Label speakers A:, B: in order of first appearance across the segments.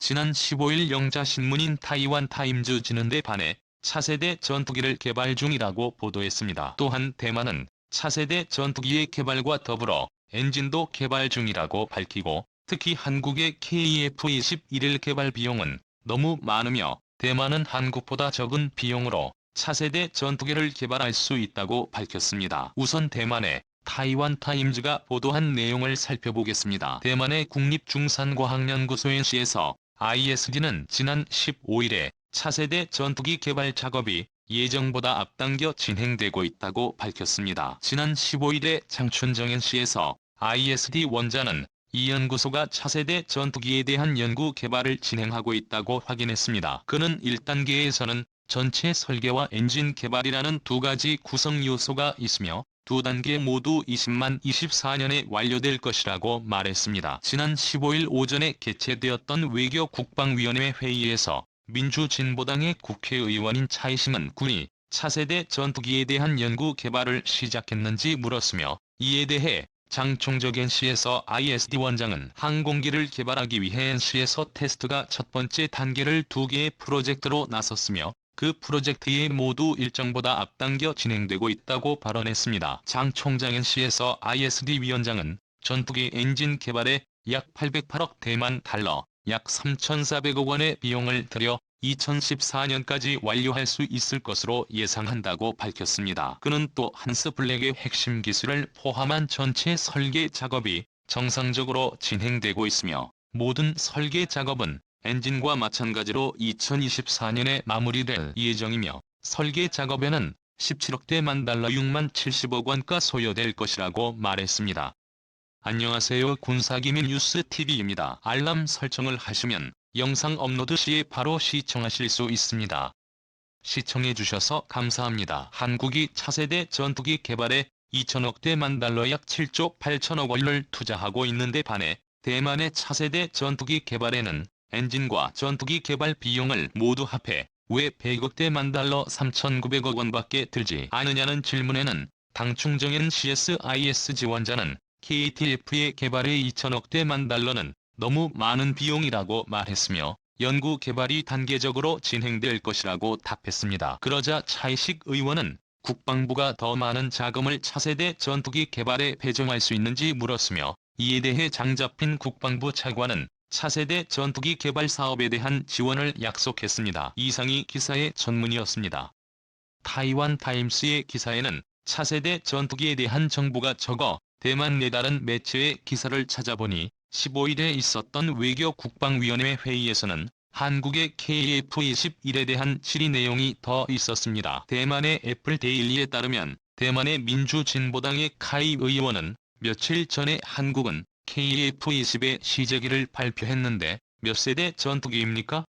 A: 지난 15일 영자신문인 타이완 타임즈 지는데 반해 차세대 전투기를 개발 중이라고 보도했습니다. 또한 대만은 차세대 전투기의 개발과 더불어 엔진도 개발 중이라고 밝히고, 특히 한국의 KF-21 개발 비용은 너무 많으며 대만은 한국보다 적은 비용으로 차세대 전투기를 개발할 수 있다고 밝혔습니다. 우선 대만의 타이완 타임즈가 보도한 내용을 살펴보겠습니다. 대만의 국립중산과학연구소 NC에서 ISD는 지난 15일에 차세대 전투기 개발 작업이 예정보다 앞당겨 진행되고 있다고 밝혔습니다. 지난 15일에 장춘정 NC에서 ISD 원자는 이 연구소가 차세대 전투기에 대한 연구 개발을 진행하고 있다고 확인했습니다. 그는 1단계에서는 전체 설계와 엔진 개발이라는 두 가지 구성 요소가 있으며 두 단계 모두 2024년에 완료될 것이라고 말했습니다. 지난 15일 오전에 개최되었던 외교국방위원회 회의에서 민주진보당의 국회의원인 차이싱은 군이 차세대 전투기에 대한 연구 개발을 시작했는지 물었으며, 이에 대해 장총적 NC에서 ISD 원장은 항공기를 개발하기 위해 NC에서 테스트가 첫 번째 단계를 2개의 프로젝트로 나섰으며 그 프로젝트에 모두 일정보다 앞당겨 진행되고 있다고 발언했습니다. 장 총장 NC에서 ISD 위원장은 전투기 엔진 개발에 약 808억 대만 달러, 약 3,400억 원의 비용을 들여 2014년까지 완료할 수 있을 것으로 예상한다고 밝혔습니다. 그는 또 한스블랙의 핵심 기술을 포함한 전체 설계 작업이 정상적으로 진행되고 있으며 모든 설계 작업은 엔진과 마찬가지로 2024년에 마무리될 예정이며 설계 작업에는 17억 대만 달러 6만 70억 원가 소요될 것이라고 말했습니다. 안녕하세요. 군사기밀 뉴스TV입니다. 알람 설정을 하시면 영상 업로드 시에 바로 시청하실 수 있습니다. 시청해주셔서 감사합니다. 한국이 차세대 전투기 개발에 2천억 대만 달러 약 7조 8천억 원을 투자하고 있는데 반해 대만의 차세대 전투기 개발에는 엔진과 전투기 개발 비용을 모두 합해 왜 100억 대만 달러 3,900억 원밖에 들지 않느냐는 질문에는 당충정엔 CSIS 지원자는 KTF의 개발에 2천억 대만 달러는 너무 많은 비용이라고 말했으며 연구 개발이 단계적으로 진행될 것이라고 답했습니다. 그러자 차이식 의원은 국방부가 더 많은 자금을 차세대 전투기 개발에 배정할 수 있는지 물었으며, 이에 대해 장잡힌 국방부 차관은 차세대 전투기 개발 사업에 대한 지원을 약속했습니다. 이상이 기사의 전문이었습니다. 타이완 타임스의 기사에는 차세대 전투기에 대한 정보가 적어 대만 내 다른 매체의 기사를 찾아보니 15일에 있었던 외교국방위원회 회의에서는 한국의 KF-21에 대한 질의 내용이 더 있었습니다. 대만의 애플데일리에 따르면 대만의 민주진보당의 카이 의원은 며칠 전에 한국은 KF-20의 시제기를 발표했는데 몇 세대 전투기입니까?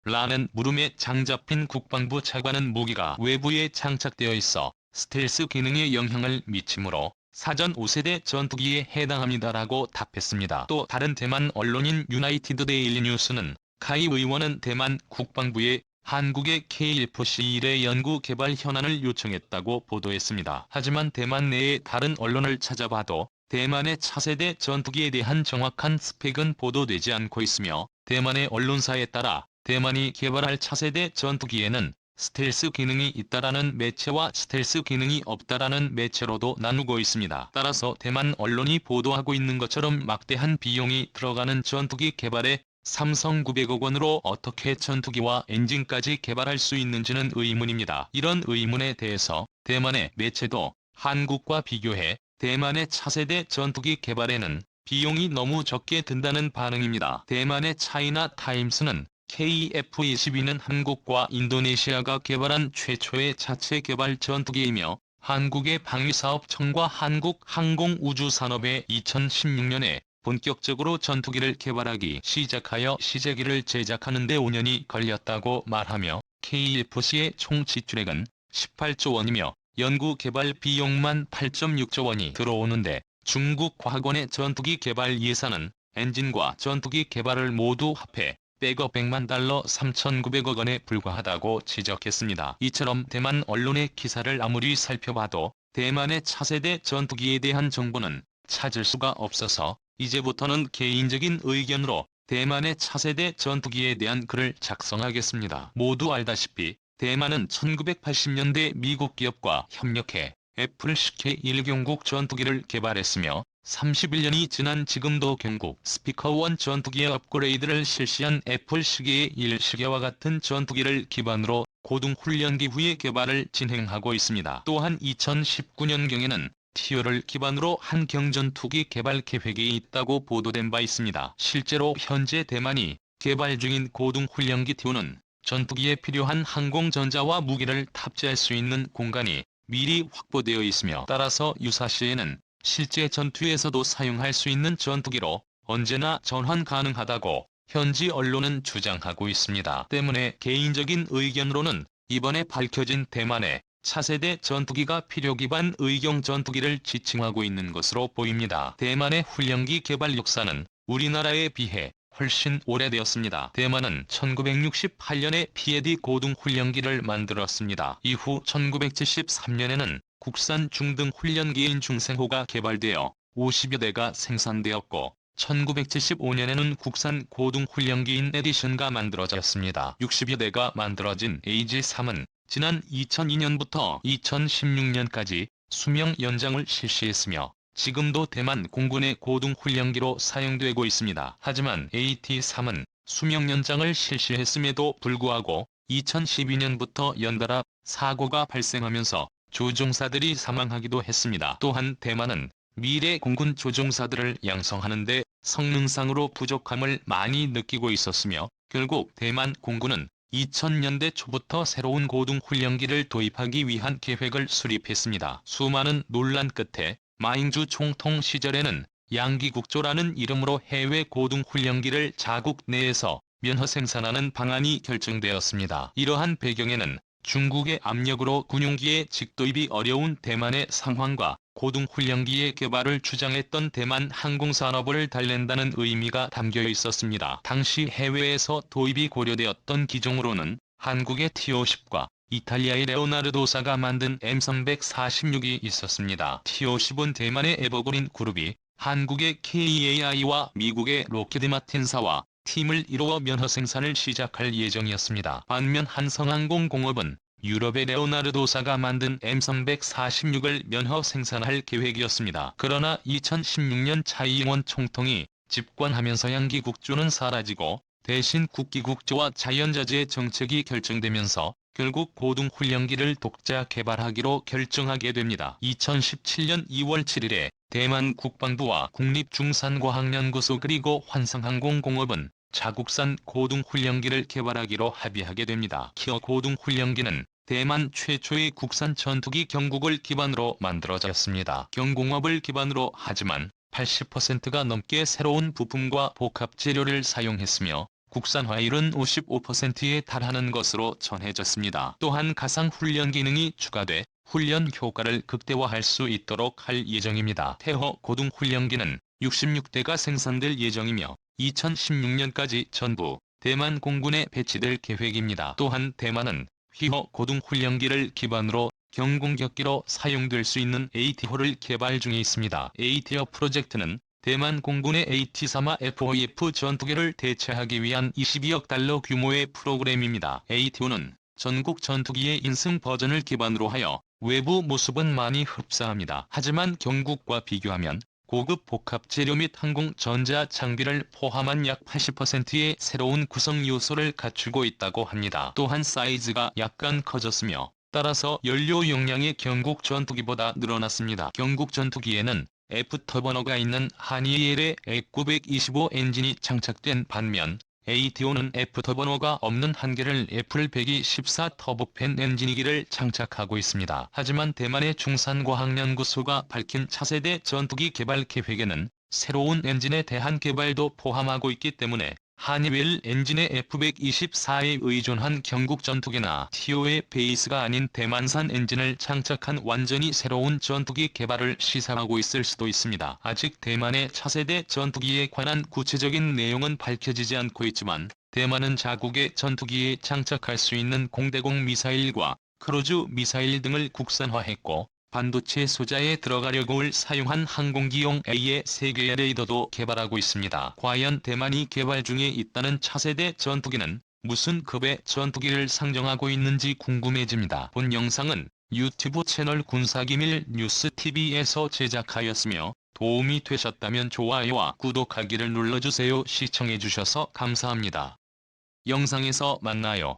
A: 라는 물음에 장잡힌 국방부 차관은 무기가 외부에 장착되어 있어 스텔스 기능에 영향을 미치므로 사전 5세대 전투기에 해당합니다라고 답했습니다. 또 다른 대만 언론인 유나이티드 데일리 뉴스는 카이 의원은 대만 국방부에 한국의 KF-21의 연구 개발 현안을 요청했다고 보도했습니다. 하지만 대만 내의 다른 언론을 찾아봐도 대만의 차세대 전투기에 대한 정확한 스펙은 보도되지 않고 있으며 대만의 언론사에 따라 대만이 개발할 차세대 전투기에는 스텔스 기능이 있다라는 매체와 스텔스 기능이 없다라는 매체로도 나누고 있습니다. 따라서 대만 언론이 보도하고 있는 것처럼 막대한 비용이 들어가는 전투기 개발에 삼성 900억 원으로 어떻게 전투기와 엔진까지 개발할 수 있는지는 의문입니다. 이런 의문에 대해서 대만의 매체도 한국과 비교해 대만의 차세대 전투기 개발에는 비용이 너무 적게 든다는 반응입니다. 대만의 차이나 타임스는 KF-22는 한국과 인도네시아가 개발한 최초의 자체 개발 전투기이며 한국의 방위사업청과 한국항공우주산업에 2016년에 본격적으로 전투기를 개발하기 시작하여 시제기를 제작하는 데 5년이 걸렸다고 말하며 KF-C의 총 지출액은 18조 원이며 연구 개발 비용만 8.6조 원이 들어오는데 중국 과학원의 전투기 개발 예산은 엔진과 전투기 개발을 모두 합해 백억 100만 달러 3,900억 원에 불과하다고 지적했습니다. 이처럼 대만 언론의 기사를 아무리 살펴봐도 대만의 차세대 전투기에 대한 정보는 찾을 수가 없어서 이제부터는 개인적인 의견으로 대만의 차세대 전투기에 대한 글을 작성하겠습니다. 모두 알다시피 대만은 1980년대 미국 기업과 협력해 F-10K1 경국 전투기를 개발했으며 31년이 지난 지금도 경국 스피커1 전투기의 업그레이드를 실시한 F-10K1 시계와 같은 전투기를 기반으로 고등훈련기 후의 개발을 진행하고 있습니다. 또한 2019년경에는 티오를 기반으로 한 경전투기 개발 계획이 있다고 보도된 바 있습니다. 실제로 현재 대만이 개발 중인 고등훈련기 티오는 전투기에 필요한 항공전자와 무기를 탑재할 수 있는 공간이 미리 확보되어 있으며 따라서 유사시에는 실제 전투에서도 사용할 수 있는 전투기로 언제나 전환 가능하다고 현지 언론은 주장하고 있습니다. 때문에 개인적인 의견으로는 이번에 밝혀진 대만의 차세대 전투기가 필요기반 의경 전투기를 지칭하고 있는 것으로 보입니다. 대만의 훈련기 개발 역사는 우리나라에 비해 훨씬 오래되었습니다. 대만은 1968년에 PAD 고등훈련기를 만들었습니다. 이후 1973년에는 국산 중등 훈련기인 중생호가 개발되어 50여 대가 생산되었고 1975년에는 국산 고등훈련기인 에디션가 만들어졌습니다. 60여 대가 만들어진 AG-3은 지난 2002년부터 2016년까지 수명 연장을 실시했으며 지금도 대만 공군의 고등훈련기로 사용되고 있습니다. 하지만 AT-3은 수명 연장을 실시했음에도 불구하고 2012년부터 연달아 사고가 발생하면서 조종사들이 사망하기도 했습니다. 또한 대만은 미래 공군 조종사들을 양성하는 데 성능상으로 부족함을 많이 느끼고 있었으며 결국 대만 공군은 2000년대 초부터 새로운 고등훈련기를 도입하기 위한 계획을 수립했습니다. 수많은 논란 끝에 마잉주 총통 시절에는 양기국조라는 이름으로 해외 고등훈련기를 자국 내에서 면허 생산하는 방안이 결정되었습니다. 이러한 배경에는 중국의 압력으로 군용기의 직도입이 어려운 대만의 상황과 고등훈련기의 개발을 주장했던 대만 항공산업을 달랜다는 의미가 담겨 있었습니다. 당시 해외에서 도입이 고려되었던 기종으로는 한국의 TO-10과 이탈리아의 레오나르도사가 만든 M346이 있었습니다. TO-10은 대만의 에버그린 그룹이 한국의 KAI와 미국의 로키드 마틴사와 팀을 이루어 면허 생산을 시작할 예정이었습니다. 반면 한성항공공업은 유럽의 레오나르도사가 만든 M346을 면허 생산할 계획이었습니다. 그러나 2016년 차이잉원 총통이 집권하면서 양기국조는 사라지고 대신 국기국조와 자연자재 정책이 결정되면서 결국 고등훈련기를 독자 개발하기로 결정하게 됩니다. 2017년 2월 7일에 대만 국방부와 국립중산과학연구소 그리고 환상항공공업은 자국산 고등훈련기를 개발하기로 합의하게 됩니다. 키어 고등훈련기는 대만 최초의 국산 전투기 경국을 기반으로 만들어졌습니다. 경공업을 기반으로 하지만 80%가 넘게 새로운 부품과 복합 재료를 사용했으며 국산화율은 55%에 달하는 것으로 전해졌습니다. 또한 가상 훈련 기능이 추가돼 훈련 효과를 극대화할 수 있도록 할 예정입니다. 태허 고등훈련기는 66대가 생산될 예정이며 2016년까지 전부 대만 공군에 배치될 계획입니다. 또한 대만은 휘허 고등훈련기를 기반으로 경공격기로 사용될 수 있는 AT호를 개발 중에 있습니다. AT호 프로젝트는 대만 공군의 AT-3와 FOF 전투기를 대체하기 위한 22억 달러 규모의 프로그램입니다. AT호는 전국 전투기의 인승 버전을 기반으로 하여 외부 모습은 많이 흡사합니다. 하지만 경국과 비교하면 고급 복합 재료 및 항공 전자 장비를 포함한 약 80%의 새로운 구성 요소를 갖추고 있다고 합니다. 또한 사이즈가 약간 커졌으며 따라서 연료 용량이 경국 전투기보다 늘어났습니다. 경국 전투기에는 F터버너가 있는 하니엘의 F925 엔진이 장착된 반면 ATO는 F터버너가 없는 한 개를 F124 터보팬 엔진기를 장착하고 있습니다. 하지만 대만의 중산과학연구소가 밝힌 차세대 전투기 개발 계획에는 새로운 엔진에 대한 개발도 포함하고 있기 때문에 하니웰 엔진의 F124에 의존한 경국 전투기나 TO의 베이스가 아닌 대만산 엔진을 장착한 완전히 새로운 전투기 개발을 시사하고 있을 수도 있습니다. 아직 대만의 차세대 전투기에 관한 구체적인 내용은 밝혀지지 않고 있지만 대만은 자국의 전투기에 장착할 수 있는 공대공 미사일과 크루즈 미사일 등을 국산화했고 반도체 소자에 들어가려고 사용한 항공기용 A의 세계의 레이더도 개발하고 있습니다. 과연 대만이 개발 중에 있다는 차세대 전투기는 무슨 급의 전투기를 상정하고 있는지 궁금해집니다. 본 영상은 유튜브 채널 군사기밀 뉴스TV에서 제작하였으며 도움이 되셨다면 좋아요와 구독하기를 눌러주세요. 시청해주셔서 감사합니다. 영상에서 만나요.